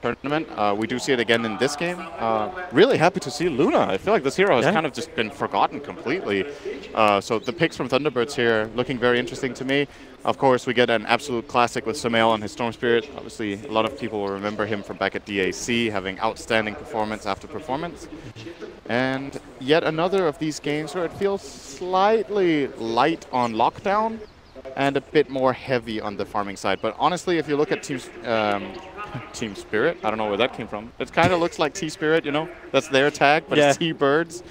tournament. We do see it again in this game. Really happy to see Luna. I feel like this hero has kind of just been forgotten completely. So the picks from Thunderbirds here looking very interesting to me. Of course, we get an absolute classic with Sumail and his Storm Spirit. Obviously, a lot of people will remember him from back at DAC, having outstanding performance after performance. And yet another of these games where it feels slightly light on lockdown and a bit more heavy on the farming side. But honestly, if you look at Team Spirit, I don't know where that came from. It kind of looks like T-Spirit, you know? That's their tag, but it's T-Birds.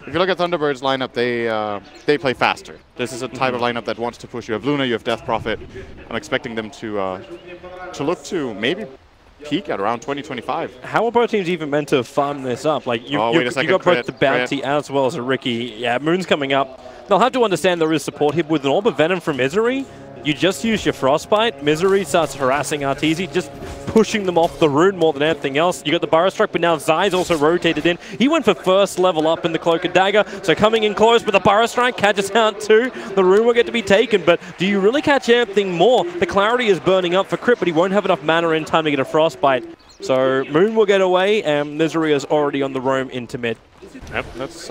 If you look at Thunderbird's lineup, they play faster. This is a type of lineup that wants to push. You have Luna, you have Death Prophet. I'm expecting them to look to maybe peak at around 2025. How are both teams even meant to farm this up? Like you got both the Bounty as well as a Ricky. Yeah, Moon's coming up. They'll have to understand there is support here with an Orb of Venom from Misery. You just use your Frostbite. Misery starts harassing Arteezy, just pushing them off the rune more than anything else. You got the Burrow Strike, but now Zai's also rotated in. He went for first level up in the Cloak and Dagger, so coming in close with the Burrow Strike, catches out too. The rune will get to be taken, but do you really catch anything more? The Clarity is burning up for Crit, but he won't have enough mana in time to get a Frostbite. So Moon will get away, and Misery is already on the roam into mid. Yep, that's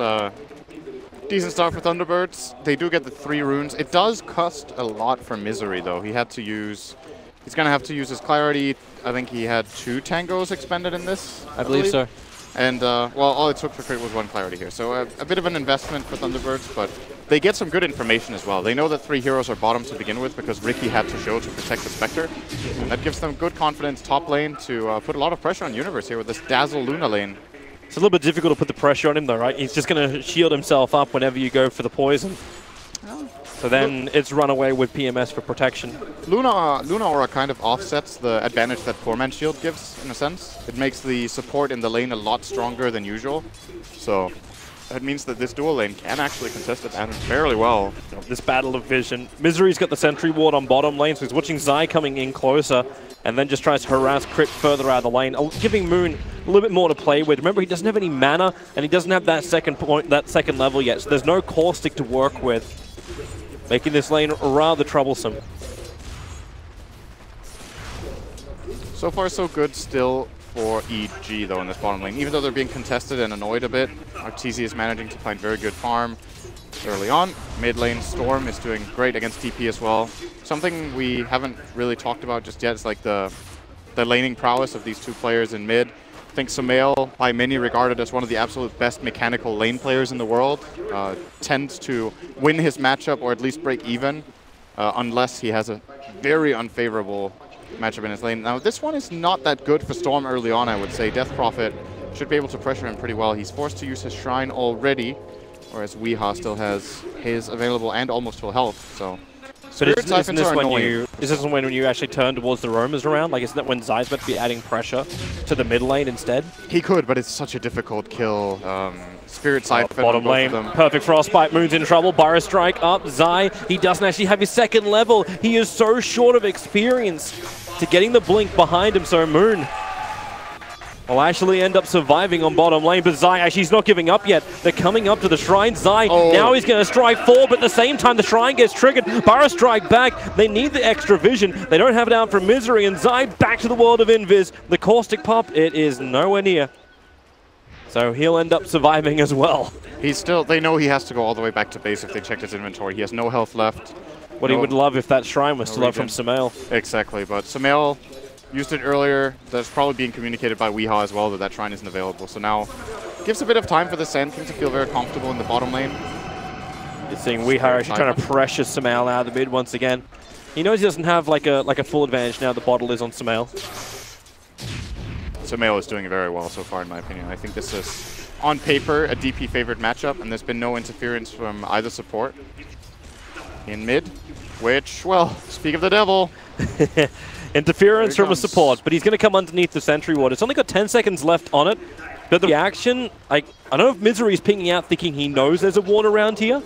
decent start for Thunderbirds. They do get the 3 runes. It does cost a lot for Misery, though. He's going to have to use his Clarity. I think he had 2 Tangos expended in this. I believe so. And, well, all it took for Crit was 1 Clarity here. So a bit of an investment for Thunderbirds, but they get some good information as well. They know that 3 heroes are bottom to begin with because Ricky had to show to protect the Spectre. And that gives them good confidence top lane to put a lot of pressure on Universe here with this Dazzle Luna lane. It's a little bit difficult to put the pressure on him though, right? He's just going to shield himself up whenever you go for the poison. So then it's run away with PMS for protection. Luna Aura kind of offsets the advantage that Poor Man's Shield gives, in a sense. It makes the support in the lane a lot stronger than usual. So that means that this dual lane can actually contest it and fairly well. This battle of vision. Misery's got the sentry ward on bottom lane, so he's watching Zai coming in closer and then just tries to harass Crit further out of the lane, giving Moon a little bit more to play with. Remember, he doesn't have any mana and he doesn't have that second level yet, so there's no Caustic to work with, making this lane rather troublesome. So far, so good still for EG, though, in this bottom lane. Even though they're being contested and annoyed a bit, Arteezy is managing to find very good farm early on. Mid lane, Storm is doing great against TP as well. Something we haven't really talked about just yet is like the laning prowess of these 2 players in mid. I think Sumail, by many regarded as one of the absolute best mechanical lane players in the world, tends to win his matchup or at least break even, unless he has a very unfavorable matchup in his lane. Now, this one is not that good for Storm early on, I would say. Death Prophet should be able to pressure him pretty well. He's forced to use his Shrine already, whereas Weeha still has his available and almost full health, so... But isn't this when you actually turn towards the roamers around? Like, isn't that when Zai's meant to be adding pressure to the mid lane instead? He could, but it's such a difficult kill. Spirit side bottom lane, perfect Frostbite, Moon's in trouble, Burrow Strike up, Zai, he doesn't actually have his second level. He is so short of experience to getting the blink behind him, so Moon will actually end up surviving on bottom lane, but Zai actually is not giving up yet. They're coming up to the Shrine. Zai, now he's going to strike forward, but at the same time the Shrine gets triggered. Burrow Strike back. They need the extra vision. They don't have it out from Misery, and Zai back to the world of Invis. The Caustic Pop, it is nowhere near. So he'll end up surviving as well. They know he has to go all the way back to base if they check his inventory. He has no health left. What he would love if that Shrine was still up from Sumail. Exactly, but Sumail used it earlier. That's probably being communicated by Weeha as well, that Shrine isn't available. So now, gives a bit of time for the Sand King to feel very comfortable in the bottom lane. You're seeing Weeha actually trying to pressure Sumail out of the mid once again. He knows he doesn't have like a full advantage now. The bottle is on Sumail. Sumail is doing very well so far, in my opinion. I think this is, on paper, a DP favored matchup, and there's been no interference from either support in mid, which, well, speak of the devil. Interference from a support, but he's going to come underneath the sentry ward. It's only got 10 seconds left on it. But the reaction, I don't know if Misery is pinging out thinking he knows there's a ward around here.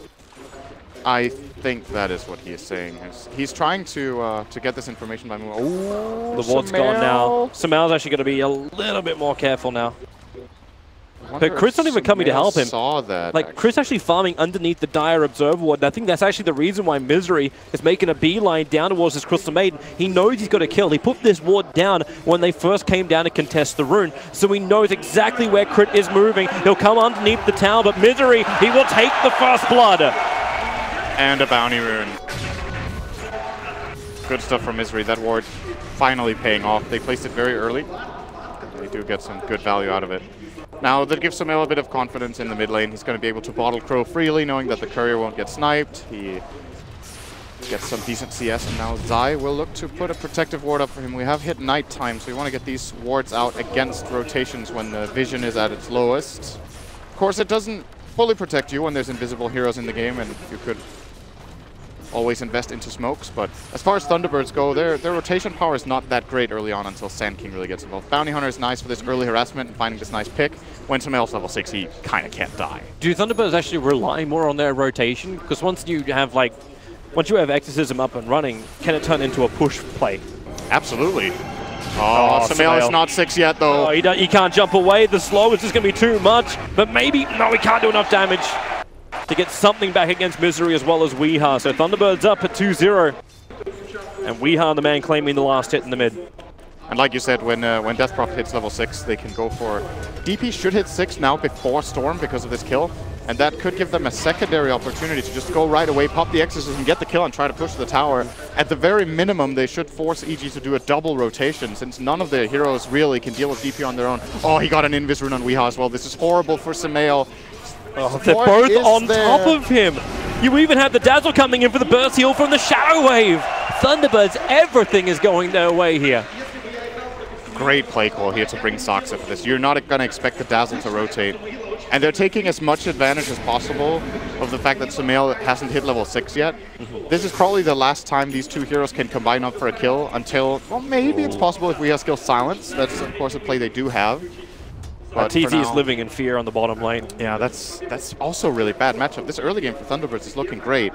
I think that is what he is saying. He's trying to get this information by moving. Oh, the ward's gone now. Sumail's actually going to be a little bit more careful now. But Chris not even coming to help him. Saw that. Like, Chris actually farming underneath the Dire Observer Ward, and I think that's actually the reason why Misery is making a beeline down towards this Crystal Maiden. He knows he's got to kill. He put this ward down when they first came down to contest the rune, so he knows exactly where Crit is moving. He'll come underneath the tower, but Misery, he will take the first blood. And a bounty rune. Good stuff from Misery. That ward finally paying off. They placed it very early. They do get some good value out of it. Now, that gives Sumail a bit of confidence in the mid lane. He's going to be able to bottle Crow freely, knowing that the courier won't get sniped. He gets some decent CS, and now Zai will look to put a protective ward up for him. We have hit nighttime, so you want to get these wards out against rotations when the vision is at its lowest. Of course, it doesn't fully protect you when there's invisible heroes in the game, and you could always invest into smokes, but as far as Thunderbirds go, their rotation power is not that great early on until Sand King really gets involved. Bounty Hunter is nice for this early harassment and finding this nice pick. When Sumail's level 6, he kind of can't die. Do Thunderbirds actually rely more on their rotation? Because once you have Exorcism up and running, can it turn into a push play? Absolutely. Oh, Sumail is not 6 yet, though. Oh, he can't jump away. The slow is just going to be too much, but maybe, no, he can't do enough damage to get something back against Misery as well as Weeha. So Thunderbirds up at 2-0. And Weeha, the man claiming the last hit in the mid. And like you said, when Death Prophet hits level 6, they can go for... DP should hit 6 now before Storm because of this kill. And that could give them a secondary opportunity to just go right away, pop the Exorcism, get the kill, and try to push the tower. At the very minimum, they should force EG to do a double rotation, since none of their heroes really can deal with DP on their own. Oh, he got an Invis rune on Weeha as well. This is horrible for Sumail. Oh, they're both on top of him. You even have the Dazzle coming in for the burst heal from the Shadow Wave. Thunderbirds, everything is going their way here. Great play call here to bring Saksa for this. You're not going to expect the Dazzle to rotate. And they're taking as much advantage as possible of the fact that Sumail hasn't hit level 6 yet. This is probably the last time these two heroes can combine up for a kill until, well, maybe it's possible if we have skill Silence. That's, of course, a play they do have. TT is living in fear on the bottom lane. Yeah, that's also a really bad matchup. This early game for Thunderbirds is looking great.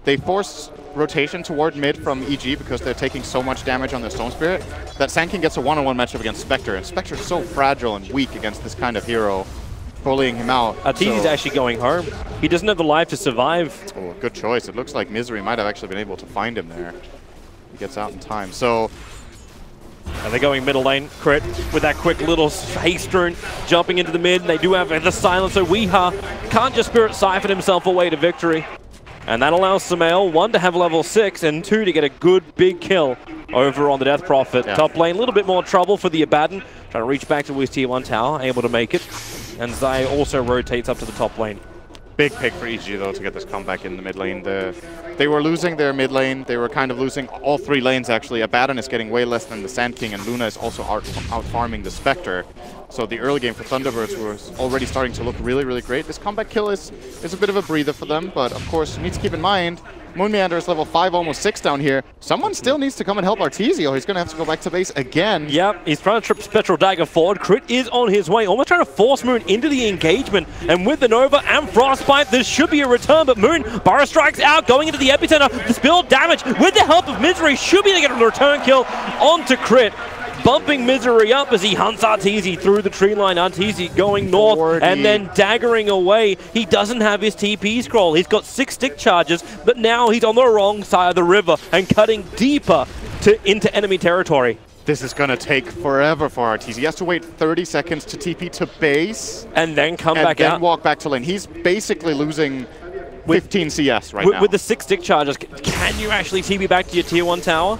They force rotation toward mid from EG because they're taking so much damage on their Stone Spirit that Sand King gets a one-on-one matchup against Spectre, and Spectre's so fragile and weak against this kind of hero, bullying him out. TT's actually going home. He doesn't have the life to survive. Oh, good choice. It looks like Misery might have actually been able to find him there. He gets out in time. So... And they're going middle lane. Crit with that quick little haste rune, jumping into the mid. They do have the silence, so Weeha can't just Spirit Siphon himself away to victory. And that allows Sumail, 1, to have level 6, and 2, to get a good big kill over on the Death Prophet. Yeah. Top lane, a little bit more trouble for the Abaddon. Trying to reach back to his tier 1 tower, able to make it. And Zai also rotates up to the top lane. Big pick for EG, though, to get this comeback in the mid lane. They were losing their mid lane. They were kind of losing all 3 lanes, actually. Abaddon is getting way less than the Sand King, and Luna is also out-farming the Spectre. So the early game for Thunderbirds was already starting to look really, really great. This comeback kill is a bit of a breather for them, but of course, you need to keep in mind, Moon Meander is level 5, almost 6 down here. Someone still needs to come and help Arteezy, or he's going to have to go back to base again. Yep, he's trying to trip Spectral Dagger forward. Crit is on his way, almost trying to force Moon into the engagement. And with the Nova and Frostbite, this should be a return, but Moon, Burrow Strikes out, going into the epicenter. The spill damage, with the help of Misery, should be able to get a return kill onto Crit. Bumping Misery up as he hunts Arteezy through the tree line. Arteezy going north and then daggering away. He doesn't have his TP scroll. He's got 6 stick charges, but now he's on the wrong side of the river and cutting deeper into enemy territory. This is going to take forever for Arteezy. He has to wait 30 seconds to TP to base. And then come back out. And then walk back to lane. He's basically losing 15 CS right now. With the 6 stick charges, can you actually TP back to your tier 1 tower?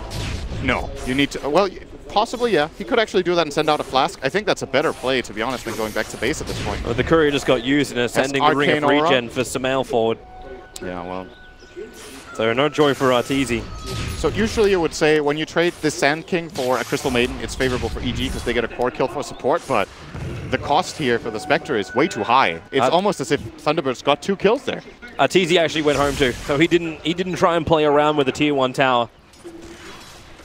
No. You need to... Well... Possibly, yeah. He could actually do that and send out a flask. I think that's a better play, to be honest, than going back to base at this point. Well, the courier just got used and is sending the Ring of Regen for Sumail forward. Yeah, well... So no joy for Arteezy. So usually you would say when you trade the Sand King for a Crystal Maiden, it's favorable for EG because they get a core kill for support, but the cost here for the Spectre is way too high. It's almost as if Thunderbirds got 2 kills there. Arteezy actually went home too, so he didn't try and play around with the tier 1 tower.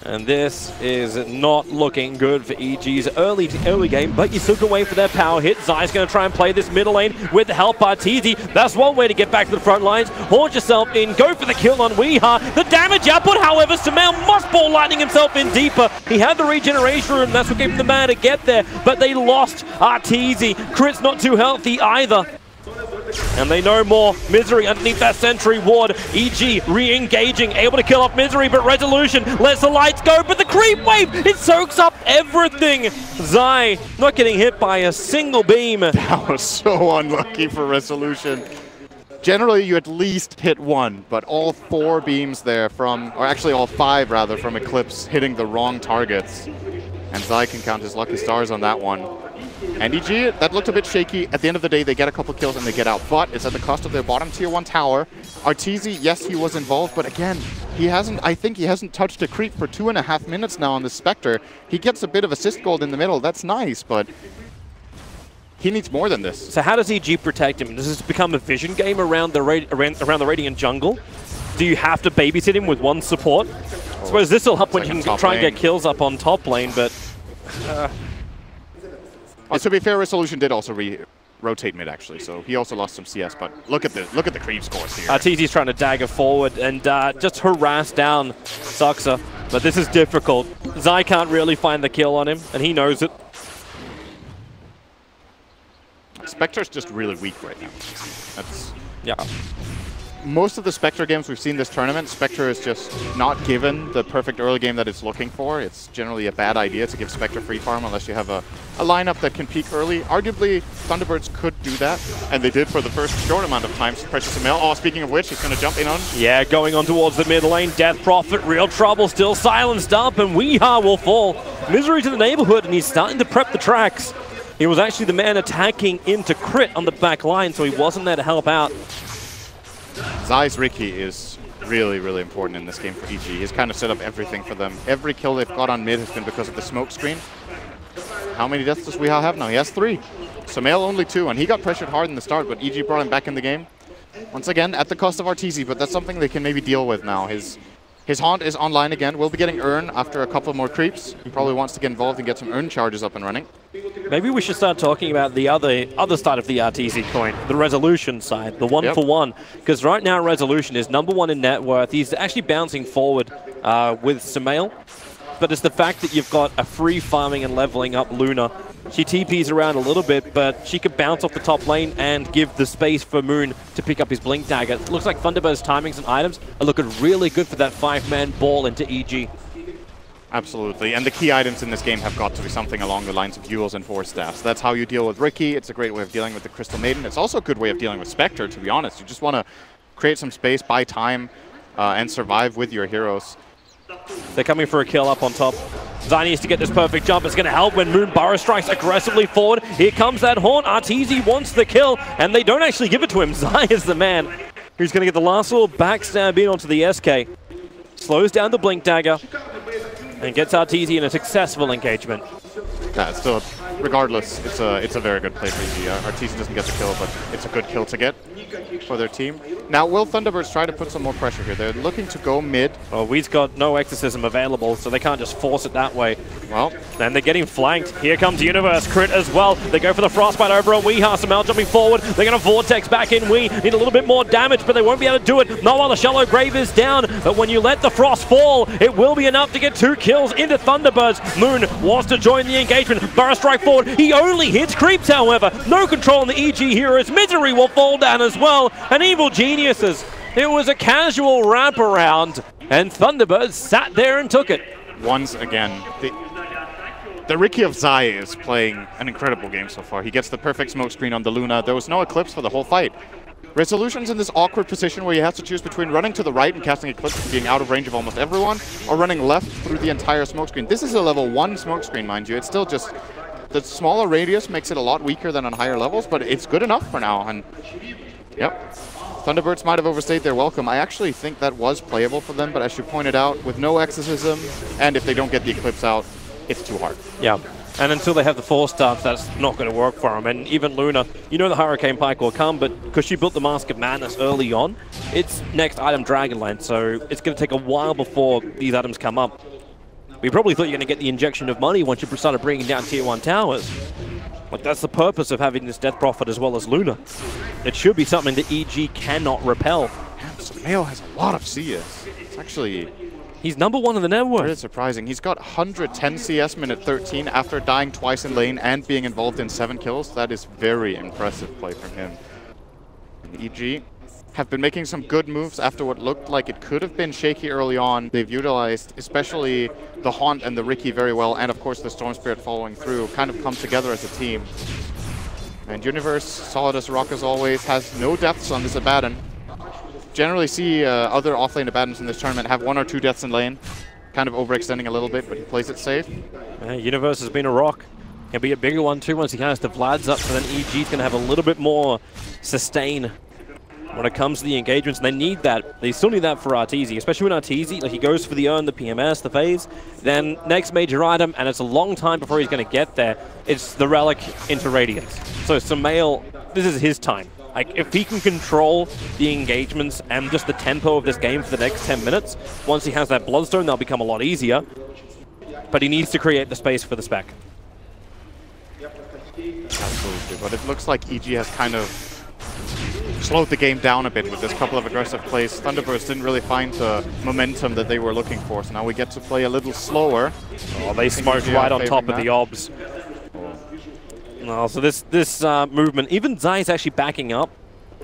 And this is not looking good for EG's early game, but you still can wait for their power hit. Zai's going to try and play this middle lane with the help by TZ. That's one way to get back to the front lines. Haunch yourself in, go for the kill on Weeha. The damage output, however, Sumail must ball lightning himself in deeper. He had the regeneration room, that's what gave him the mana to get there, but they lost TZ. Crit's not too healthy either. And they know more. Misery underneath that sentry ward. EG re-engaging, able to kill off Misery, but Resolution lets the lights go, but the creep wave, it soaks up everything. Zai not getting hit by a single beam. That was so unlucky for Resolution. Generally, you at least hit one, but all 4 beams there from, or actually all 5 rather, from Eclipse hitting the wrong targets. And Zai can count his lucky stars on that one. And EG, that looked a bit shaky. At the end of the day, they get a couple kills and they get out, but it's at the cost of their bottom tier 1 tower. Arteezy, yes, he was involved, but again, I think he hasn't touched a creep for 2.5 minutes now on the Spectre. He gets a bit of assist gold in the middle, that's nice, but he needs more than this. So how does EG protect him? Does this become a vision game around the Radiant jungle? Do you have to babysit him with one support? I suppose this will help when you can try and get kills up on top lane, but... to be fair, Resolution did also rotate mid actually, so he also lost some CS. But look at the creep scores here. TZ's trying to dagger forward and just harass down Suxa, but this is difficult. Zai can't really find the kill on him, and he knows it. Spectre's just really weak right now. That's yeah. Most of the Spectre games we've seen this tournament, Spectre is just not given the perfect early game that it's looking for. It's generally a bad idea to give Spectre free farm unless you have a lineup that can peak early. Arguably, Thunderbirds could do that, and they did for the first short amount of time. Precious.Sumail, oh, speaking of which, he's going to jump in on. Yeah, going on towards the mid lane. Death Prophet, real trouble, still silenced up, and Weeha will fall. Misery to the neighborhood, and he's starting to prep the tracks. He was actually the man attacking into Crit on the back line, so he wasn't there to help out. Zai's Riki is really, really important in this game for EG. He's kind of set up everything for them. Every kill they've got on mid has been because of the smoke screen. How many deaths does Weeha have now? He has 3. Sumail only 2, and he got pressured hard in the start, but EG brought him back in the game. Once again, at the cost of Arteezy, but that's something they can maybe deal with now. His Haunt is online again. We'll be getting Urn after a couple more creeps. He probably wants to get involved and get some Urn charges up and running. Maybe we should start talking about the other side of the Arteezy coin, the Resolution side, the 1-for-1. Because right now Resolution is #1 in net worth. He's actually bouncing forward with Sumail. But it's the fact that you've got a free farming and leveling up Luna. She TPs around a little bit, but she could bounce off the top lane and give the space for Moon to pick up his Blink Dagger. It looks like Thunderbird's timings and items are looking really good for that 5-man ball into EG. Absolutely, and the key items in this game have got to be something along the lines of Euls and Force Staffs. That's how you deal with Riki. It's a great way of dealing with the Crystal Maiden. It's also a good way of dealing with Spectre, to be honest. You just want to create some space, buy time, and survive with your heroes. They're coming for a kill up on top. Zai needs to get this perfect jump. It's going to help when Moon Burrow strikes aggressively forward. Here comes that Haunt. Arteezy wants the kill, and they don't actually give it to him. Zai is the man who's going to get the last little backstab in onto the SK. Slows down the Blink Dagger and gets Arteezy in a successful engagement. Yeah, still, regardless, it's a very good play for EG. Arteezy doesn't get the kill, but it's a good kill to get for their team. Now, will Thunderbirds try to put some more pressure here? They're looking to go mid. Well, we've got no Exorcism available, so they can't just force it that way. Well, then they're getting flanked. Here comes Universe Crit as well. They go for the Frostbite over on Weeha. Sumail jumping forward. They're going to Vortex back in. We need a little bit more damage, but they won't be able to do it. Not while the Shallow Grave is down, but when you let the Frost fall, it will be enough to get 2 kills into Thunderbirds. Moon wants to join the engagement. Burrow strike forward. He only hits creeps, however. No control on the EG heroes. Misery will fall down as well. And Evil Geniuses. It was a casual wraparound, and Thunderbirds sat there and took it. Once again, the Riki of Zai is playing an incredible game so far. He gets the perfect smoke screen on the Luna. There was no Eclipse for the whole fight. Resolution's in this awkward position where he has to choose between running to the right and casting Eclipse and being out of range of almost everyone, or running left through the entire smoke screen. This is a level 1 smoke screen, mind you. It's still just... the smaller radius makes it a lot weaker than on higher levels, but it's good enough for now. And yep. Thunderbirds might have overstayed their welcome. I actually think that was playable for them, but as you pointed out, with no Exorcism, and if they don't get the Eclipse out, it's too hard. Yeah, and until they have the 4 stars, that's not going to work for them. And even Luna, you know the Hurricane Pike will come, but because she built the Mask of Madness early on, it's next item Dragonlance, so it's going to take a while before these items come up. We probably thought you were going to get the injection of money once you started bringing down Tier 1 towers. Like, that's the purpose of having this Death Prophet as well as Luna. It should be something that EG cannot repel. Yeah, Sumail has a lot of CS. It's actually... He's #1 in the network. Very surprising. He's got 110 CS minute 13 after dying twice in lane and being involved in 7 kills. That is very impressive play from him. And EG have been making some good moves after what looked like it could have been shaky early on. They've utilized especially the Haunt and the Riki very well, and of course the Storm Spirit following through, kind of come together as a team. And Universe, solid as rock as always, has no deaths on this Abaddon. Generally see other offlane Abaddons in this tournament have 1 or 2 deaths in lane. Kind of overextending a little bit, but he plays it safe. Universe has been a rock. Can be a bigger one too once he has the Vlads up, so then EG's going to have a little bit more sustain when it comes to the engagements. And they need that. They still need that for Arteezy, especially when Arteezy, like, he goes for the Urn, the PMS, the phase, then next major item, and it's a long time before he's going to get there. It's the Relic into Radiance. So Sumail, this is his time. Like, if he can control the engagements and just the tempo of this game for the next 10 minutes, once he has that Bloodstone, that'll become a lot easier. But he needs to create the space for the spec. Absolutely, but it looks like EG has kind of slowed the game down a bit with this couple of aggressive plays. Thunderbirds didn't really find the momentum that they were looking for, so now we get to play a little slower. Oh, they smoked right on top of the obs. No, so this movement, even Zai's actually backing up.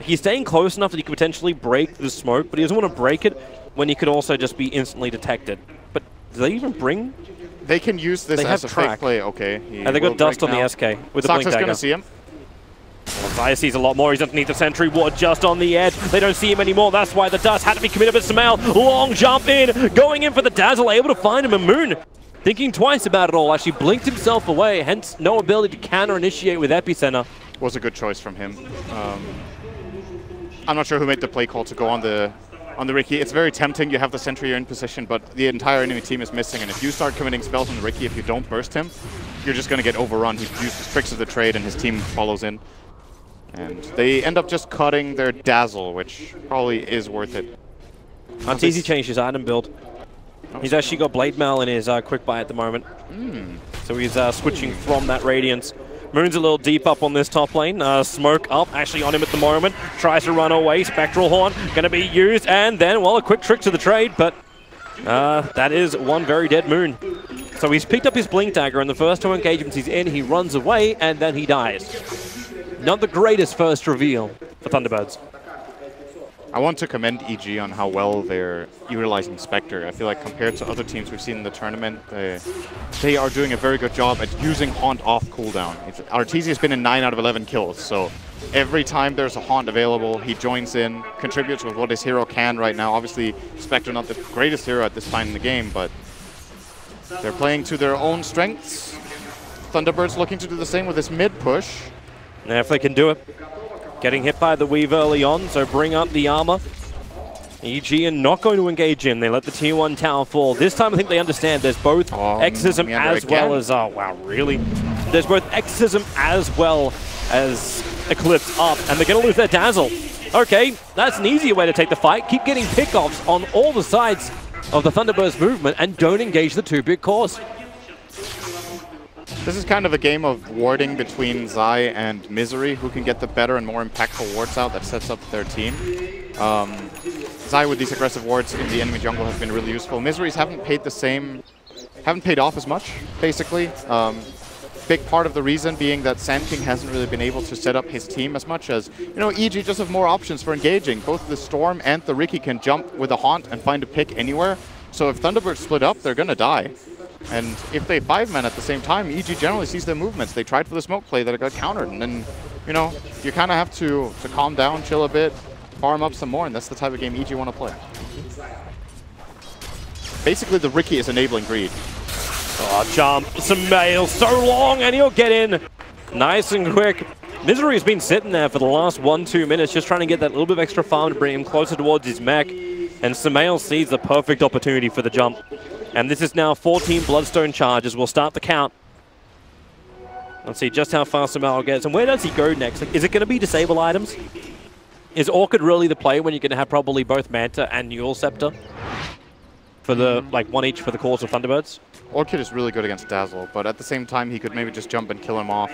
He's staying close enough that he could potentially break the smoke, but he doesn't want to break it when he could also just be instantly detected. But do they even bring? They can use this as a fake play. Okay. And they got dust on the SK with the blink dagger. Going to see him. Well, Zai sees a lot more. He's underneath the sentry ward just on the edge. They don't see him anymore. That's why the dust had to be committed. But Sumail, long jump in, going in for the dazzle, able to find him. And Moon, thinking twice about it all, actually blinked himself away, hence no ability to counter-initiate with Epicenter. Was a good choice from him. I'm not sure who made the play call to go on the Riki. It's very tempting. You have the sentry, you're in position, but the entire enemy team is missing, and if you start committing spells on the Riki, if you don't burst him, you're just going to get overrun. He uses tricks of the trade, and his team follows in. And they end up just cutting their Dazzle, which probably is worth it. Arteezy changed his item build. He's actually got Blade Mail in his quick buy at the moment. So he's switching from that Radiance. Moon's a little deep up on this top lane. Smoke up, actually on him at the moment. Tries to run away. Spectral Horn going to be used. And then, well, a quick trick to the trade, but that is one very dead Moon. So he's picked up his Blink Dagger, and the first 2 engagements he's in, he runs away, and then he dies. Not the greatest first reveal for Thunderbirds. I want to commend EG on how well they're utilizing Spectre. I feel like compared to other teams we've seen in the tournament, they are doing a very good job at using Haunt off cooldown. Arteezy has been in 9 out of 11 kills, so every time there's a Haunt available, he joins in, contributes with what his hero can right now. Obviously, Spectre not the greatest hero at this time in the game, but they're playing to their own strengths. Thunderbirds looking to do the same with this mid push. And if they can do it. Getting hit by the Weave early on, so bring up the armor. EG are not going to engage in. They let the Tier 1 tower fall. This time I think they understand there's both Exorcism as well as... Oh, wow, really? There's both Exorcism as well as Eclipse up, and they're going to lose their Dazzle. Okay, that's an easier way to take the fight. Keep getting pickoffs on all the sides of the Thunderbirds movement and don't engage the 2-bit cores. This is kind of a game of warding between Zai and Misery, who can get the better and more impactful wards out that sets up their team. Zai with these aggressive wards in the enemy jungle has been really useful. Miseries haven't paid off as much, basically. Big part of the reason being that Sand King hasn't really been able to set up his team as much as, you know, EG just have more options for engaging. Both the Storm and the Riki can jump with a Haunt and find a pick anywhere. So if Thunderbirds split up, they're going to die. And if they 5-man at the same time, EG generally sees their movements. They tried for the smoke play that got countered. And then, you know, you kind of have to calm down, chill a bit, farm up some more, and that's the type of game EG want to play. Basically, the Riki is enabling greed. Oh, jump. Sumail so long, and he'll get in. Nice and quick. Misery has been sitting there for the last 1-2 minutes, just trying to get that little bit of extra farm to bring him closer towards his mech. And Sumail sees the perfect opportunity for the jump. And this is now 14 Bloodstone charges. We'll start the count. Let's see just how far Sumail gets. And where does he go next? Like, is it going to be disable items? Is Orchid really the play when you're going to have probably both Manta and Newell Scepter? For the, like, one each for the cause of Thunderbirds? Orchid is really good against Dazzle, but at the same time, he could maybe just jump and kill him off.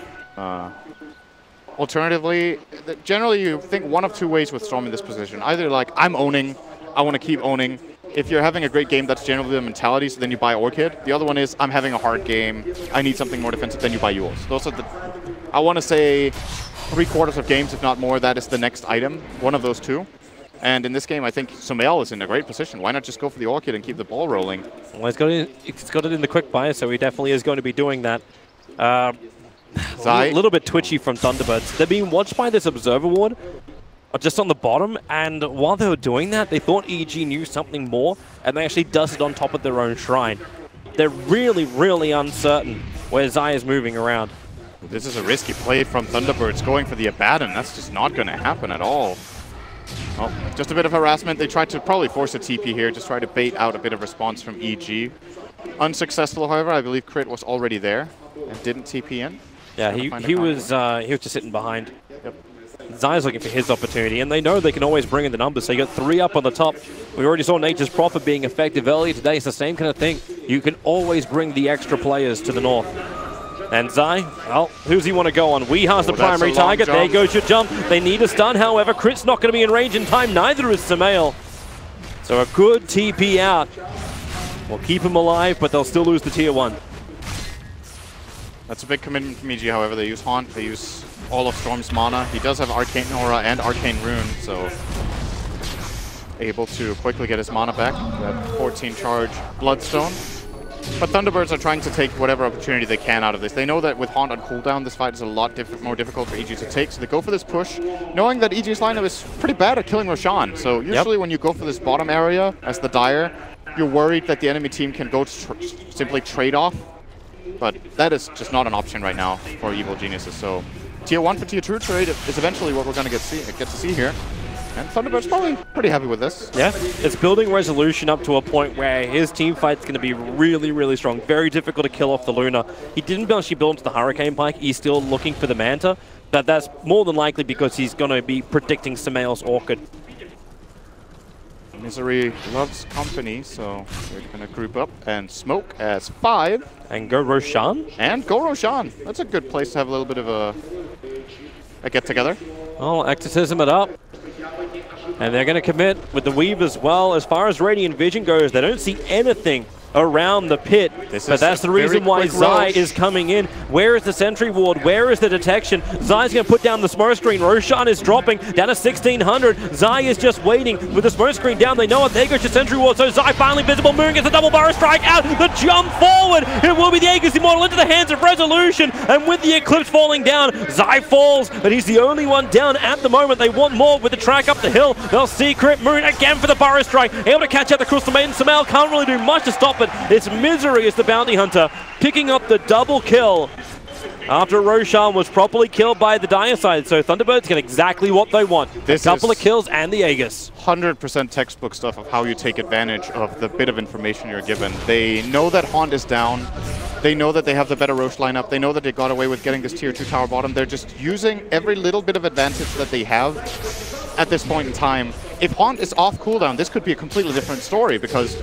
Alternatively, generally you think one of two ways with Storm in this position. Either like, I'm owning, I want to keep owning. If you're having a great game, that's generally the mentality, so then you buy Orchid. The other one is, I'm having a hard game, I need something more defensive, then you buy Yules. Those are the, I want to say, 3/4 of games, if not more, that is the next item. One of those two. And in this game, I think Sumail is in a great position. Why not just go for the Orchid and keep the ball rolling? Well, he's got it in the quick buy, so he definitely is going to be doing that. A little bit twitchy from Thunderbirds. They're being watched by this observer ward just on the bottom, and while they were doing that, they thought EG knew something more, and they actually dusted on top of their own shrine. They're really, really uncertain where Zai is moving around. This is a risky play from Thunderbirds going for the Abaddon. That's just not going to happen at all. Oh, just a bit of harassment. They tried to probably force a TP here, just try to bait out a bit of response from EG. Unsuccessful, however. I believe Crit was already there and didn't TP in. Yeah, he was just sitting behind. Yep. Zai's looking for his opportunity, and they know they can always bring in the numbers. So you got 3 up on the top. We already saw Nature's Prophet being effective earlier today. It's the same kind of thing. You can always bring the extra players to the north. And Zai, well, who's he want to go on? Weeha's the primary target. There goes your jump. They need a stun, however. Crit's not going to be in range in time. Neither is Sumail. So a good TP out will keep him alive, but they'll still lose the tier 1. That's a big commitment from EG, however. They use Haunt, they use all of Storm's mana. He does have Arcane Aura and Arcane Rune, so able to quickly get his mana back. That 14 charge Bloodstone. But Thunderbirds are trying to take whatever opportunity they can out of this. They know that with Haunt on cooldown, this fight is a lot more difficult for EG to take, so they go for this push, knowing that EG's lineup is pretty bad at killing Roshan. So usually when you go for this bottom area as the Dire, you're worried that the enemy team can go to simply trade off. But that is just not an option right now for Evil Geniuses. So tier 1 for tier 2 trade is eventually what we're going to get to see here. And Thunderbird's probably pretty happy with this. Yeah, it's building Resolution up to a point where his team fight's going to be really, really strong. Very difficult to kill off the Luna. He didn't actually build into the Hurricane Pike. He's still looking for the Manta. But that's more than likely because he's going to be predicting Sumail's Orchid. Misery loves company, so we're going to group up and smoke as 5. And go Roshan? And go Roshan. That's a good place to have a little bit of a get-together. Oh, Exorcism it up. And they're going to commit with the Weave as well. As far as Radiant Vision goes, they don't see anything around the pit. But that's the reason why Zai is coming in. Where is the Sentry Ward? Where is the detection? Zai's going to put down the smoke screen. Roshan is dropping down to 1600. Zai is just waiting with the smoke screen down. They know it. There goes your Sentry Ward. So Zai finally visible. Moon gets a double barrel strike out. The jump forward. It will be the Aegis Immortal into the hands of Resolution. And with the Eclipse falling down, Zai falls. But he's the only one down at the moment. They want more with the track up the hill. They'll see Crit Moon again for the barrel strike. Able to catch out the Crystal Maiden. Sumail can't really do much to stop it. It's Misery as the bounty hunter, picking up the double kill after Roshan was properly killed by the Dire side. So Thunderbirds get exactly what they want. A couple of kills and the Aegis. 100% textbook stuff of how you take advantage of the bit of information you're given. They know that Haunt is down. They know that they have the better Roche lineup. They know that they got away with getting this tier 2 tower bottom. They're just using every little bit of advantage that they have at this point in time. If Haunt is off cooldown, this could be a completely different story because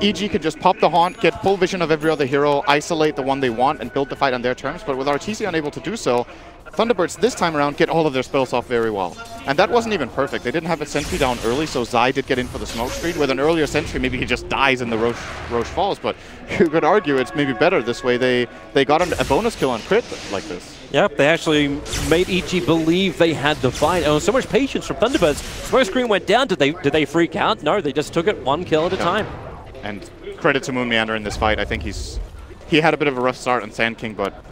EG could just pop the Haunt, get full vision of every other hero, isolate the one they want, and build the fight on their terms. But with RTC unable to do so, Thunderbirds this time around get all of their spells off very well. And that wasn't even perfect. They didn't have a Sentry down early, so Zai did get in for the smoke screen. With an earlier Sentry, maybe he just dies and the Roche falls. But you could argue it's maybe better this way. They got a bonus kill on Crit like this. Yep, they actually made EG believe they had the fight. Oh, so much patience from Thunderbirds. Smoke screen went down. Did they freak out? No, they just took it one kill at a time. And credit to Moon Meander in this fight. I think he had a bit of a rough start on Sand King, but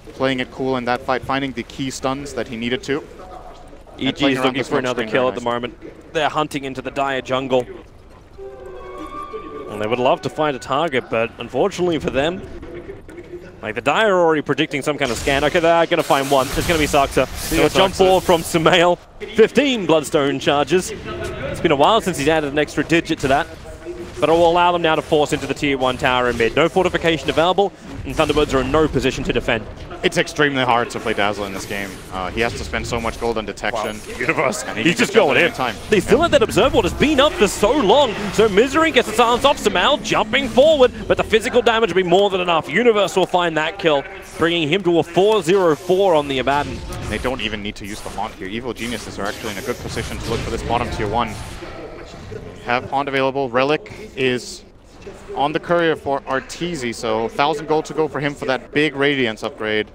playing it cool in that fight, finding the key stuns that he needed to. EG is looking for another kill at the moment. They're hunting into the Dire jungle. And they would love to find a target, but unfortunately for them, like the Dire are already predicting some kind of scan. Okay, they're going to find one. It's going to be Saksa. So a jump forward from Sumail. 15 Bloodstone charges. It's been a while since he's added an extra digit to that. But it will allow them now to force into the tier 1 tower in mid. No fortification available, and Thunderbirds are in no position to defend. It's extremely hard to play Dazzle in this game. He has to spend so much gold on detection. Wow. Universe. And He's just going in. They still let that Observe Ward has been up for so long. So Misery gets the silence off. Sumail jumping forward, but the physical damage will be more than enough. Universe will find that kill, bringing him to a 4-0-4 on the Abaddon. They don't even need to use the Haunt here. Evil Geniuses are actually in a good position to look for this bottom tier 1. Have Haunt available. Relic is on the courier for Arteezy, so 1,000 gold to go for him for that big Radiance upgrade.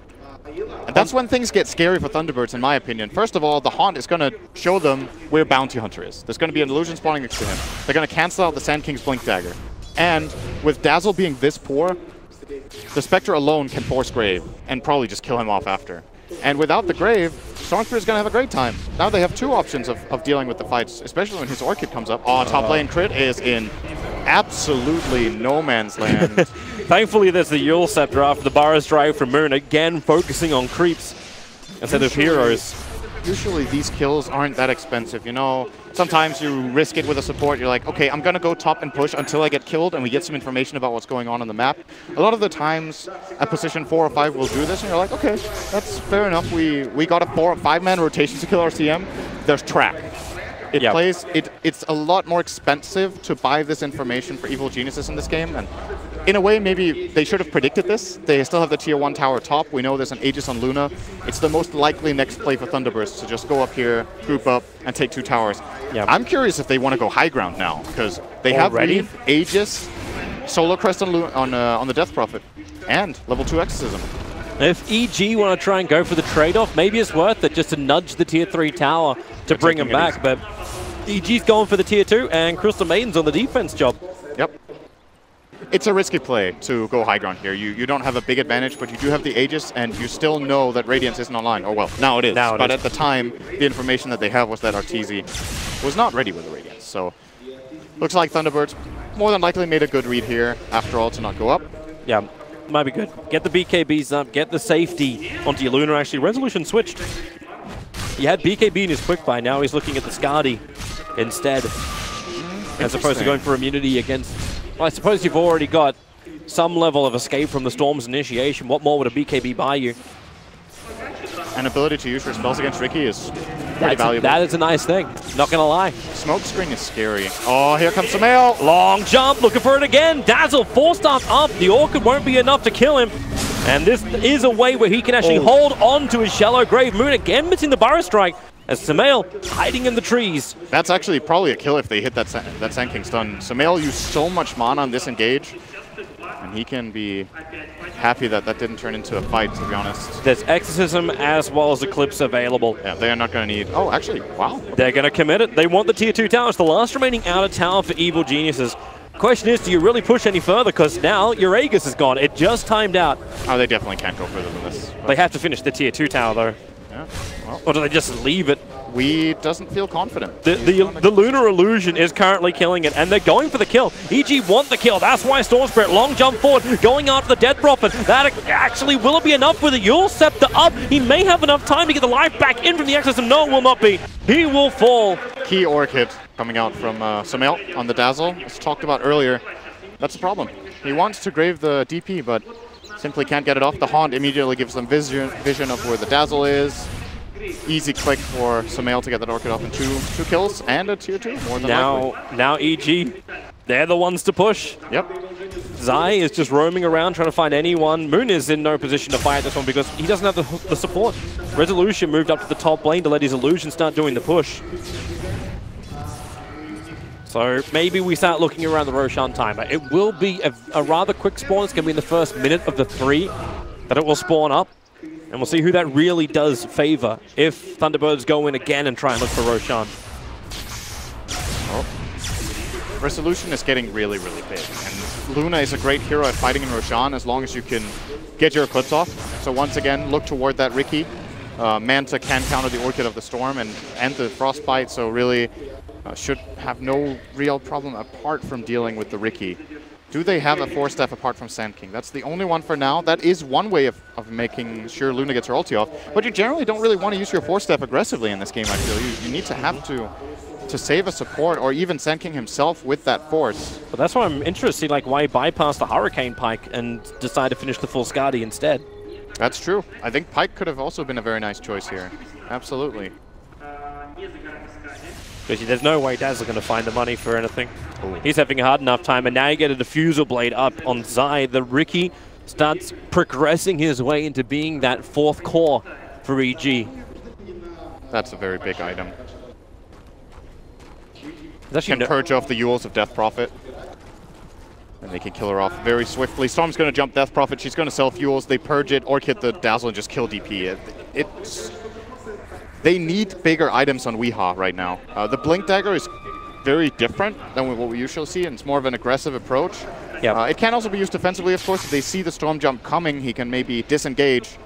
And that's when things get scary for Thunderbirds, in my opinion. First of all, the Haunt is going to show them where Bounty Hunter is. There's going to be an illusion spawning next to him. They're going to cancel out the Sand King's Blink Dagger. And with Dazzle being this poor, the Spectre alone can force Grave and probably just kill him off after. And without the Grave, Stormspear is going to have a great time. Now they have 2 options of dealing with the fights, especially when his Orchid comes up. Oh, top lane crit is in absolutely no man's land. Thankfully, there's the Yule Scepter after the Burrow's Drive from Moon, again focusing on creeps instead of heroes. Usually these kills aren't that expensive, you know. Sometimes you risk it with a support. You're like, okay, I'm going to go top and push until I get killed and we get some information about what's going on the map. A lot of the times, at position 4 or 5 will do this, and you're like, okay, that's fair enough. We got a 4 or 5-man rotation to kill our CM. There's track. It's a lot more expensive to buy this information for Evil Geniuses in this game, and in a way, maybe they should have predicted this. They still have the tier 1 tower top. We know there's an Aegis on Luna. It's the most likely next play for Thunderbirds to just go up here, group up, and take 2 towers. Yeah. I'm curious if they want to go high ground now, because they have Reef, Aegis, Solar Crest on the Death Prophet, and level 2 Exorcism. If EG want to try and go for the trade-off, maybe it's worth it just to nudge the tier 3 tower to bring him back. But EG's going for the tier 2, and Crystal Maiden's on the defense job. Yep. It's a risky play to go high ground here. You don't have a big advantage, but you do have the Aegis, and you still know that Radiance isn't online. Oh, well, now it is. But at the time, the information that they have was that Arteezy was not ready with the Radiance. So, looks like Thunderbirds more than likely made a good read here, after all, to not go up. Yeah, might be good. Get the BKBs up, get the safety onto your Luna. Actually, Resolution switched. He had BKB in his quick buy, now he's looking at the Skadi instead. As opposed to going for immunity against... Well, I suppose you've already got some level of escape from the Storm's initiation. What more would a BKB buy you? An ability to use your spells against Riki is pretty valuable. That is a nice thing, not gonna lie. Smoke screen is scary. Oh, here comes Sumail. Long jump, looking for it again. Dazzle, 4-star up. The Orchid won't be enough to kill him. And this is a way where he can actually hold on to his shallow grave. Moon again missing the Burrow Strike, as Sumail hiding in the trees. That's actually probably a kill if they hit that Sand King stun. Sumail used so much mana on this engage, and he can be happy that that didn't turn into a fight, to be honest. There's Exorcism as well as Eclipse available. Yeah, they are not going to need... Oh, actually, wow. They're going to commit it. They want the tier 2 towers, the last remaining outer tower for Evil Geniuses. Question is, do you really push any further? Because now your Aegis is gone. It just timed out. Oh, they definitely can't go further than this. They have to finish the tier 2 tower, though. Yeah. Well, or do they just leave it? We doesn't feel confident. The Lunar Illusion is currently killing it, and they're going for the kill. EG want the kill. That's why Storm Spirit long jump forward, going after the Death Prophet. That actually will it be enough with the Yule Scepter up? He may have enough time to get the life back in from the Exorcism. No, it will not be. He will fall. Key Orchid coming out from Sumail on the Dazzle, as talked about earlier. That's the problem. He wants to grave the DP, but simply can't get it off. The Haunt immediately gives them vision of where the Dazzle is. Easy click for Sumail to get that Orchid off in two kills and a tier 2, more than likely. Now EG, they're the ones to push. Yep. Zai is just roaming around trying to find anyone. Moon is in no position to fight this one because he doesn't have the support. Resolution moved up to the top lane to let his Illusion start doing the push. So maybe we start looking around the Roshan timer. It will be a rather quick spawn. It's going to be in the first minute of the 3 that it will spawn up. And we'll see who that really does favor if Thunderbirds go in again and try and look for Roshan. Oh. Resolution is getting really, really big. And Luna is a great hero at fighting in Roshan as long as you can get your Eclipse off. So once again, look toward that Riki. Manta can counter the Orchid of the Storm and the Frostbite, so really should have no real problem apart from dealing with the Riki. Do they have a 4-step apart from Sand King? That's the only one for now. That is one way of making sure Luna gets her ulti off. But you generally don't really want to use your 4-step aggressively in this game, I feel. You need to have to save a support, or even Sand King himself with that force. But that's why I'm interested, like why bypass the Hurricane Pike and decide to finish the full Skadi instead. That's true. I think Pike could have also been a very nice choice here. Absolutely. Because there's no way Dazzler going to find the money for anything. Ooh. He's having a hard enough time, and now you get a diffusal blade up on Zai. The Riki starts progressing his way into being that fourth core for EG. That's a very big item. Can purge off the Yules of Death Prophet. And they can kill her off very swiftly. Storm's going to jump Death Prophet. She's going to self Yules. They purge it or hit the Dazzle and just kill DP. They need bigger items on Weehaw right now. The Blink Dagger is very different than what we usually see, and it's more of an aggressive approach. Yep. It can also be used defensively, of course. If they see the Storm jump coming, he can maybe disengage.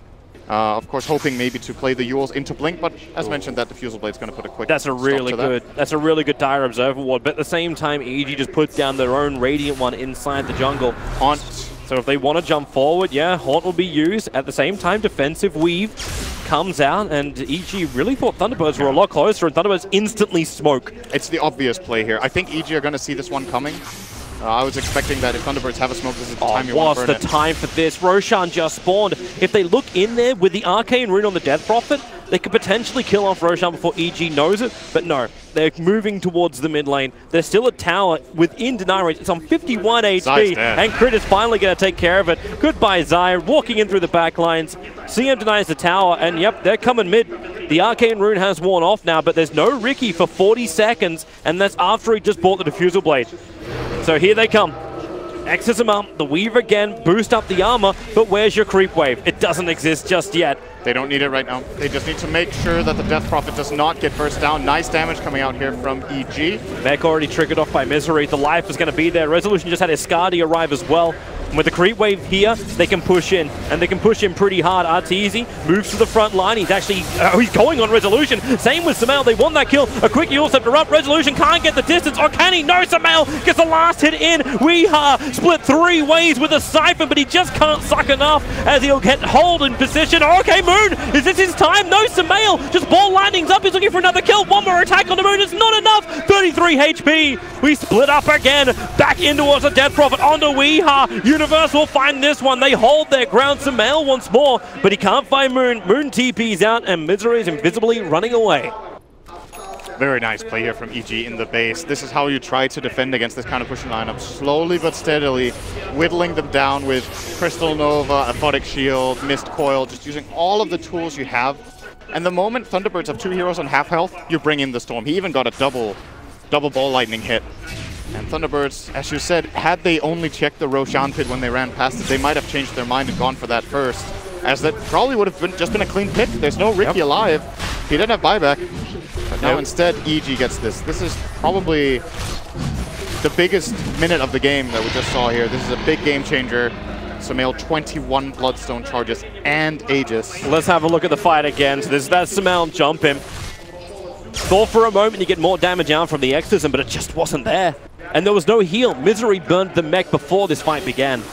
Of course, hoping maybe to play the Yules into Blink, but as mentioned, that Diffusal Blade's going to put a quick That's a really good Dire Observer Ward, but at the same time, EG just puts down their own Radiant one inside the jungle. Haunt. So if they want to jump forward, yeah, Haunt will be used. At the same time, Defensive Weave comes out, and EG really thought Thunderbirds were a lot closer, and Thunderbirds instantly smoke. It's the obvious play here. I think EG are going to see this one coming. I was expecting that if Thunderbirds have a smoke, this is the time you want to burn it. What's the time for this? Roshan just spawned. If they look in there with the Arcane Rune on the Death Prophet, they could potentially kill off Roshan before EG knows it, but no. They're moving towards the mid lane. There's still a tower within deny range. It's on 51 HP, and Crit is finally going to take care of it. Goodbye, Zyre, walking in through the back lines. CM denies the tower, and yep, they're coming mid. The Arcane Rune has worn off now, but there's no Riki for 40 seconds, and that's after he just bought the Diffusal Blade. So here they come. X's them up, the Weave again, boost up the armor, but where's your creep wave? It doesn't exist just yet. They don't need it right now. They just need to make sure that the Death Prophet does not get burst down. Nice damage coming out here from EG. Mech already triggered off by Misery. The life is going to be there. Resolution just had Escardi arrive as well. And with the creep wave here, they can push in, and they can push in pretty hard. Arteezy moves to the front line. He's actually, he's going on Resolution. Same with Sumail. They want that kill. A quick Yule Scepter up. Resolution can't get the distance, or can he? No, Sumail gets the last hit in. Weehaw split 3 ways with a Siphon, but he just can't suck enough as he'll get hold in position. Okay, Moon, is this his time? No, Sumail just ball lightnings up. He's looking for another kill. One more attack on the Moon. It's not enough. 33 HP. We split up again. Back in towards the Death Prophet onto Weehaw. Universe will find this one. They hold their ground. Sumail once more, but he can't find Moon. Moon TP's out, and Misery is invisibly running away. Very nice play here from EG in the base. This is how you try to defend against this kind of pushing lineup. Slowly but steadily, whittling them down with Crystal Nova, Aphotic Shield, Mist Coil, just using all of the tools you have. And the moment Thunderbirds have 2 heroes on half health, you bring in the Storm. He even got a double ball lightning hit. And Thunderbirds, as you said, had they only checked the Roshan pit when they ran past it, they might have changed their mind and gone for that first. As that probably would have just been a clean pick. There's no Riki alive. He didn't have buyback. But now instead, EG gets this. This is probably the biggest minute of the game that we just saw here. This is a big game changer. Sumail 21 Bloodstone charges and Aegis. Let's have a look at the fight again. So there's that Sumail jump in. Thought for a moment you get more damage out from the Exorcism, but it just wasn't there. And there was no heal. Misery burned the mech before this fight began. I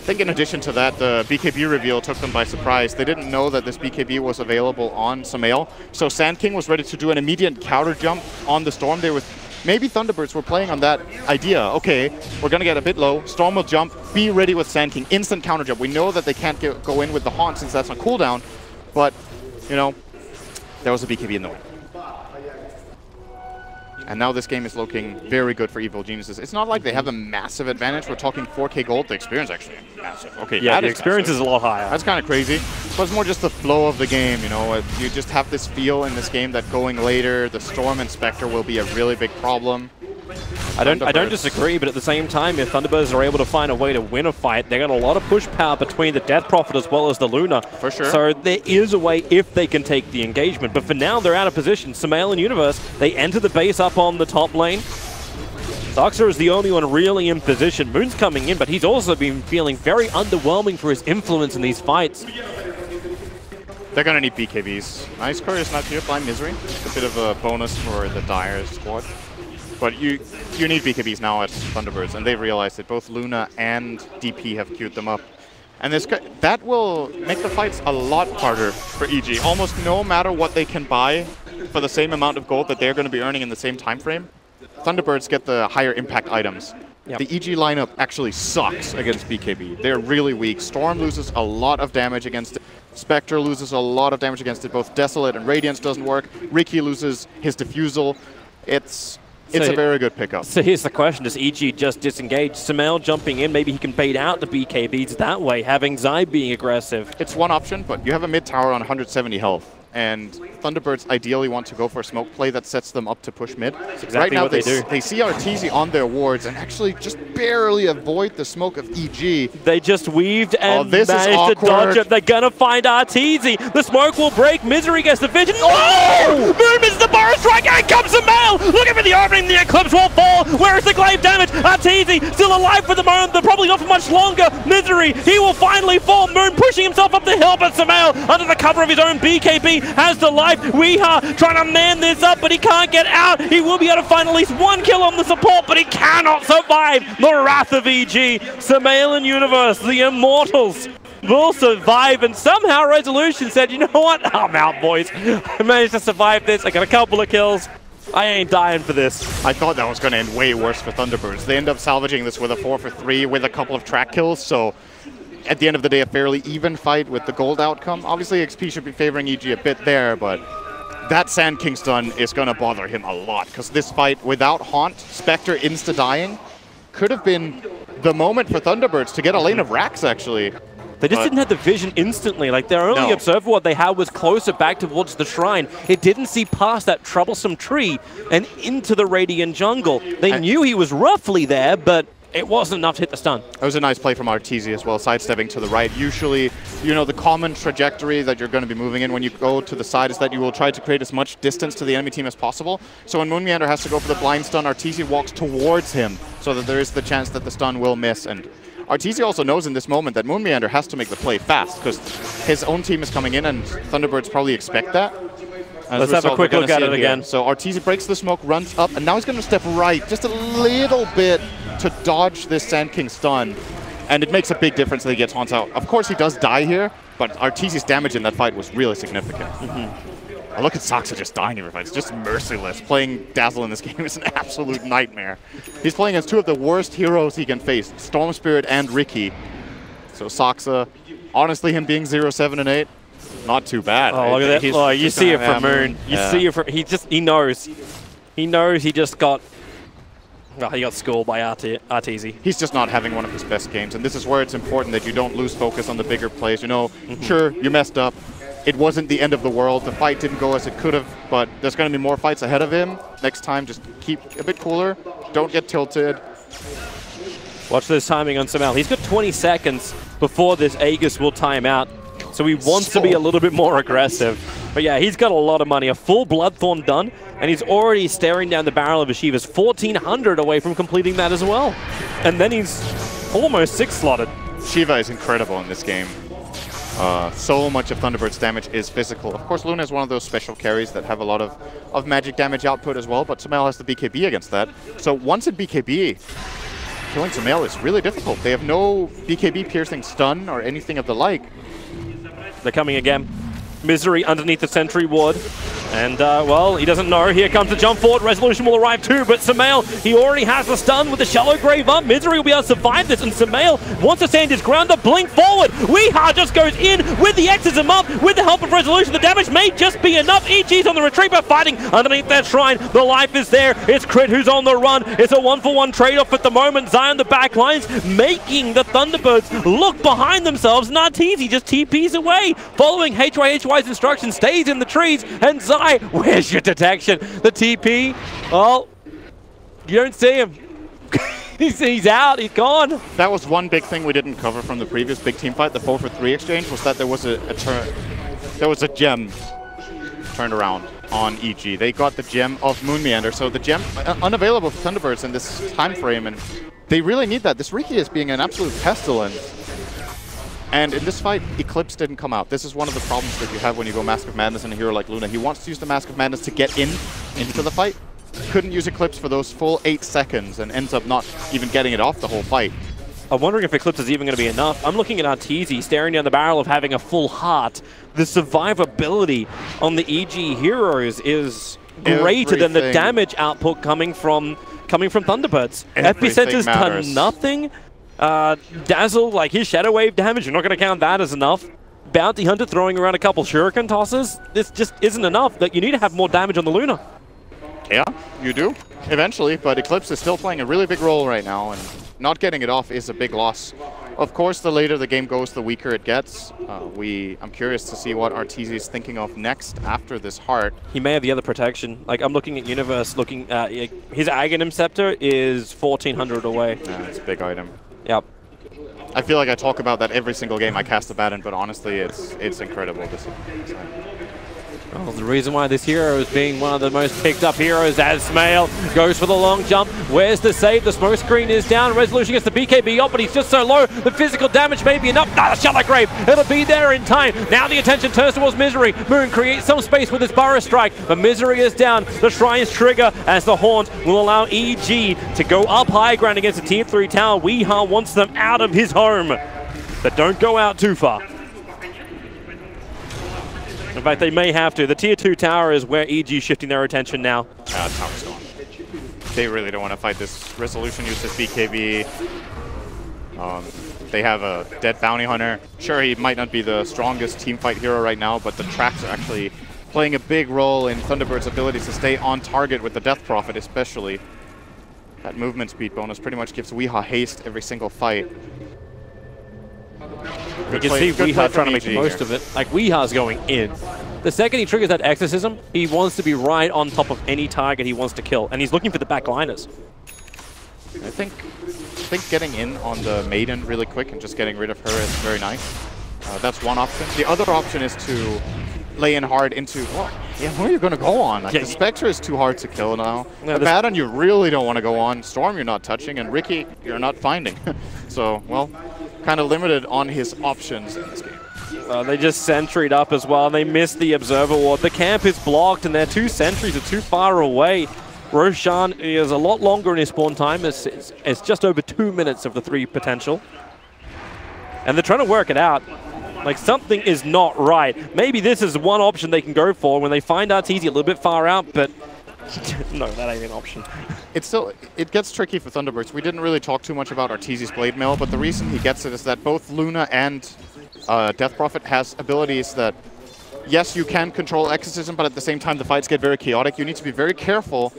think in addition to that, the BKB reveal took them by surprise. They didn't know that this BKB was available on Sumail. So Sand King was ready to do an immediate counter jump on the Storm. Maybe Thunderbirds were playing on that idea. Okay, we're going to get a bit low. Storm will jump. Be ready with Sand King. Instant counter jump. We know that they can't go in with the Haunt since that's on cooldown. But, you know, there was a BKB in the way. And now this game is looking very good for Evil Geniuses. It's not like they have a massive advantage. We're talking 4K gold. The experience actually is massive. Okay, yeah, the experience is a lot higher. That's kind of crazy. But it's more just the flow of the game, you know. You just have this feel in this game that going later, the Storm and Spectre will be a really big problem. I don't disagree, but at the same time, if Thunderbirds are able to find a way to win a fight, they got a lot of push power between the Death Prophet as well as the Luna. For sure. So there is a way if they can take the engagement. But for now, they're out of position. Sumail and Universe, they enter the base up on the top lane. Doxa is the only one really in position. Moon's coming in, but he's also been feeling very underwhelming for his influence in these fights. They're going to need BKBs. Nice courier snap here by Misery. A bit of a bonus for the Dire squad. But you need BKBs now at Thunderbirds, and they've realized that both Luna and DP have queued them up. And that will make the fights a lot harder for EG. Almost no matter what they can buy for the same amount of gold that they're going to be earning in the same time frame, Thunderbirds get the higher impact items. Yep. The EG lineup actually sucks against BKB. They're really weak. Storm loses a lot of damage against Spectre loses a lot of damage against it. Both Desolate and Radiance doesn't work. Ricky loses his Diffusal. It's a very good pickup. So here's the question, does EG just disengage? Sumail jumping in, maybe he can bait out the BKBs that way, having Zai being aggressive. It's one option, but you have a mid tower on 170 health. And Thunderbirds ideally want to go for a smoke play that sets them up to push mid. That's exactly what they do. They see Arteezy on their wards and actually just barely avoid the smoke of EG. They just weaved and managed to dodge it. They're going to find Arteezy. The smoke will break. Misery gets the vision. Oh! Moon misses the burst strike. And comes Sumail. Looking for the opening. The Eclipse will fall. Where is the glaive damage? Arteezy still alive for the moment, but probably not for much longer. Misery, he will finally fall. Moon pushing himself up the hill, but Sumail, under the cover of his own BKB, has the life. Weeha trying to man this up, but he can't get out. He will be able to find at least one kill on the support, but he cannot survive the wrath of EG. Sumail and Universe, the Immortals, will survive, and somehow Resolution said, you know what? I'm out, boys. I managed to survive this. I got a couple of kills. I ain't dying for this. I thought that was going to end way worse for Thunderbirds. They end up salvaging this with a 4-for-3 with a couple of track kills, so at the end of the day, a fairly even fight with the gold outcome. Obviously, XP should be favoring EG a bit there, but that Sand King stun is going to bother him a lot, because this fight, without Haunt, Spectre insta-dying, could have been the moment for Thunderbirds to get a lane of racks, actually. They just didn't have the vision instantly. Like, their only observer what they had was closer back towards the shrine. It didn't see past that troublesome tree and into the Radiant jungle. They knew he was roughly there, but it wasn't enough to hit the stun. It was a nice play from Arteezy as well, sidestepping to the right. Usually, you know, the common trajectory that you're going to be moving in when you go to the side is that you will try to create as much distance to the enemy team as possible. So when Moonmeander has to go for the blind stun, Arteezy walks towards him so that there is the chance that the stun will miss. And Arteezy also knows in this moment that Moonmeander has to make the play fast, because his own team is coming in and Thunderbirds probably expect that. Let's have a quick look at it again. So Arteezy breaks the smoke, runs up, and now he's going to step right just a little bit to dodge this Sand King stun. And it makes a big difference that he gets haunts out. Of course, he does die here, but Arteezy's damage in that fight was really significant. Oh, look at Saksa just dying every fight. It's just merciless. Playing Dazzle in this game is an absolute nightmare. He's playing against two of the worst heroes he can face, Storm Spirit and Ricky. So Saksa, honestly, him being 0-7 and 8, not too bad. Oh, look at that. Oh, you see it from Moon. You see it from, he knows. He knows he just got, well, he got schooled by Arteezy. He's just not having one of his best games, and this is where it's important that you don't lose focus on the bigger plays. You know, sure, you messed up. It wasn't the end of the world. The fight didn't go as it could have, but there's going to be more fights ahead of him. Next time, just keep a bit cooler. Don't get tilted. Watch this timing on Sumail. He's got 20 seconds before this Aegis will time out, so he wants to be a little bit more aggressive. But yeah, he's got a lot of money. A full Bloodthorn done, and he's already staring down the barrel of a Shiva's 1,400 away from completing that as well. And then he's almost 6-slotted. Shiva is incredible in this game. So much of Thunderbird's damage is physical. Of course, Luna is one of those special carries that have a lot of magic damage output as well, but Sumail has the BKB against that. So once in BKB, killing Sumail is really difficult. They have no BKB piercing stun or anything of the like. They're coming again. Misery underneath the sentry ward. And, well, he doesn't know. Here comes the jump forward. Resolution will arrive too, but Sumail, he already has the stun with the shallow grave up. Misery will be able to survive this, and Sumail wants to stand his ground to blink forward. Weeha just goes in with the exorcism up. With the help of Resolution, the damage may just be enough. EG's on the retreat, but fighting underneath that shrine. The life is there. It's Crit who's on the run. It's a 1-for-1 trade-off at the moment. Zai on the back lines, making the Thunderbirds look behind themselves. Arteezy just TPs away, following HYHY's instructions, stays in the trees, and Zai, where's your detection? The TP, well, you don't see him. He's out, he's gone. That was one big thing we didn't cover from the previous big team fight, the 4-for-3 exchange, was that there was a gem turned around on EG. They got the gem of Moonmeander, so the gem unavailable for Thunderbirds in this time frame, and they really need that. This Ricky is being an absolute pestilence. And in this fight, Eclipse didn't come out. This is one of the problems that you have when you go Mask of Madness in a hero like Luna. He wants to use the Mask of Madness to get into the fight. Couldn't use Eclipse for those full 8 seconds and ends up not even getting it off the whole fight. I'm wondering if Eclipse is even going to be enough. I'm looking at Arteezy staring down the barrel of having a full heart. The survivability on the EG heroes is greater than the damage output coming from Thunderbirds. Epicenter's done nothing. Dazzle, like his Shadow Wave damage, you're not going to count that as enough. Bounty Hunter throwing around a couple Shuriken tosses, this just isn't enough. That you need to have more damage on the Luna. Yeah, you do, eventually, but Eclipse is still playing a really big role right now, and not getting it off is a big loss. Of course, the later the game goes, the weaker it gets. I'm curious to see what Arteezy is thinking of next after this heart. He may have the other protection. Like, I'm looking at Universe, looking at his Aghanim Scepter is 1,400 away. Yeah, it's a big item. Yep. I feel like I talk about that every single game I cast a Baton, but honestly, it's incredible. This well, the reason why this hero is being one of the most picked up heroes as Sumail goes for the long jump. Where's the save? The smoke screen is down. Resolution gets the BKB up, but he's just so low. The physical damage may be enough. The Shallow Grave. It'll be there in time. Now the attention turns towards Misery. Moon creates some space with his Burrow Strike, but Misery is down. The Shrine's trigger as the Haunt will allow EG to go up high ground against a Tier 3 tower. Weeha wants them out of his home, but don't go out too far. In fact, they may have to. The Tier 2 tower is where EG is shifting their attention now. Tower's gone. They really don't want to fight this. Resolution uses BKB. They have a dead Bounty Hunter. Sure, he might not be the strongest teamfight hero right now, but the tracks are actually playing a big role in Thunderbird's ability to stay on target with the Death Prophet especially. That movement speed bonus pretty much gives Weeha haste every single fight. You can see Weeha trying to make the most of it. Like, Weeha's going in. The second he triggers that Exorcism, he wants to be right on top of any target he wants to kill, and he's looking for the backliners. I think getting in on the Maiden really quick and just getting rid of her is very nice. That's one option. The other option is to lay in hard into, well, yeah, where are you going to go on? Like, the Spectre is too hard to kill now. Yeah, Abaddon you really don't want to go on. Storm you're not touching, and Riki you're not finding. So, well, kind of limited on his options in this game. They just sentryed up as well. They missed the Observer Ward. The camp is blocked, and their two sentries are too far away. Roshan is a lot longer in his spawn time. It's just over 2 minutes of the 3 potential. And they're trying to work it out. Like, something is not right. Maybe this is one option they can go for when they find Arteezy a little bit far out, but no, that ain't an option. It gets tricky for Thunderbirds. We didn't really talk too much about Arteezy's Blade Mail, but the reason he gets it is that both Luna and Death Prophet has abilities that, yes, you can control Exorcism, but at the same time the fights get very chaotic. You need to be very careful,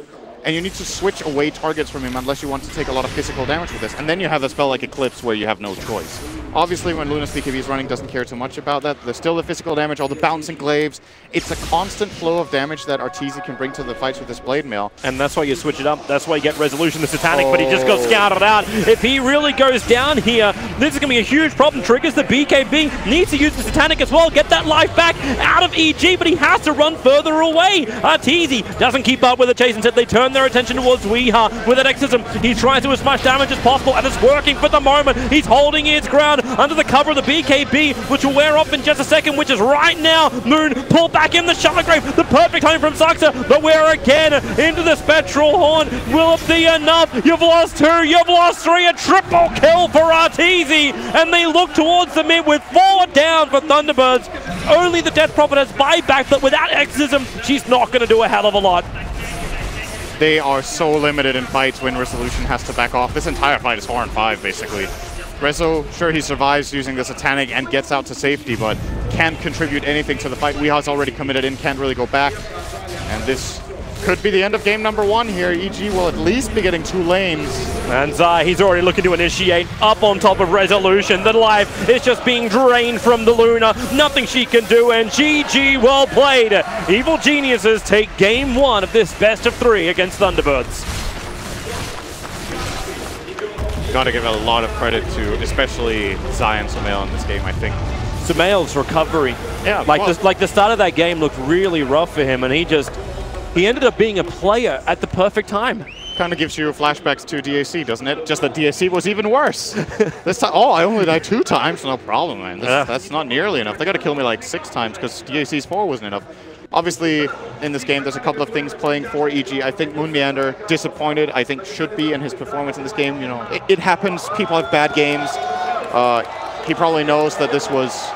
and you need to switch away targets from him unless you want to take a lot of physical damage with this. And then you have a spell like Eclipse where you have no choice. Obviously, when Luna's BKB is running, doesn't care too much about that. There's still the physical damage, all the bouncing glaives. It's a constant flow of damage that Arteezy can bring to the fights with this Blade Mail. And that's why you switch it up. That's why you get Resolution, the Satanic, but he just got scouted out. If he really goes down here, this is going to be a huge problem. Triggers the BKB, needs to use the Satanic as well, get that life back out of EG, but he has to run further away. Arteezy doesn't keep up with the chase. Instead, they turn their attention towards Weeha with an Exorcism. He tries to do as much damage as possible, and it's working for the moment. He's holding his ground under the cover of the BKB, which will wear off in just a second, which is right now. Moon pulled back in the Shallow Grave, the perfect home from Saxa, but we're again into the Spectral Horn. Will it be enough? You've lost 2, you've lost 3, a triple kill for Arteezy, and they look towards the mid with 4 down for Thunderbirds. Only the Death Prophet has buyback, but without Exorcism, she's not going to do a hell of a lot. They are so limited in fights when Resolution has to back off. This entire fight is 4-5, basically. Rezo, sure, he survives using the Satanic and gets out to safety, but can't contribute anything to the fight. Weeha's already committed in, can't really go back. And this could be the end of game number 1 here. EG will at least be getting 2 lanes. And Zai, he's already looking to initiate up on top of Resolution. The life is just being drained from the Luna. Nothing she can do, and GG, well played. Evil Geniuses take game 1 of this best of 3 against Thunderbirds. Gotta give a lot of credit to especially Zai and Sumail in this game, I think. Sumail's recovery. Yeah, like the start of that game looked really rough for him, and he ended up being a player at the perfect time. Kind of gives you flashbacks to DAC, doesn't it? Just that DAC was even worse. This time, oh, I only died 2 times, no problem, man. That's not nearly enough. They gotta kill me like 6 times because DAC's 4 wasn't enough. Obviously, in this game, there's a couple of things playing for EG. I think Moon Meander, disappointed, I think should be in his performance in this game. You know, it happens. People have bad games. He probably knows that this was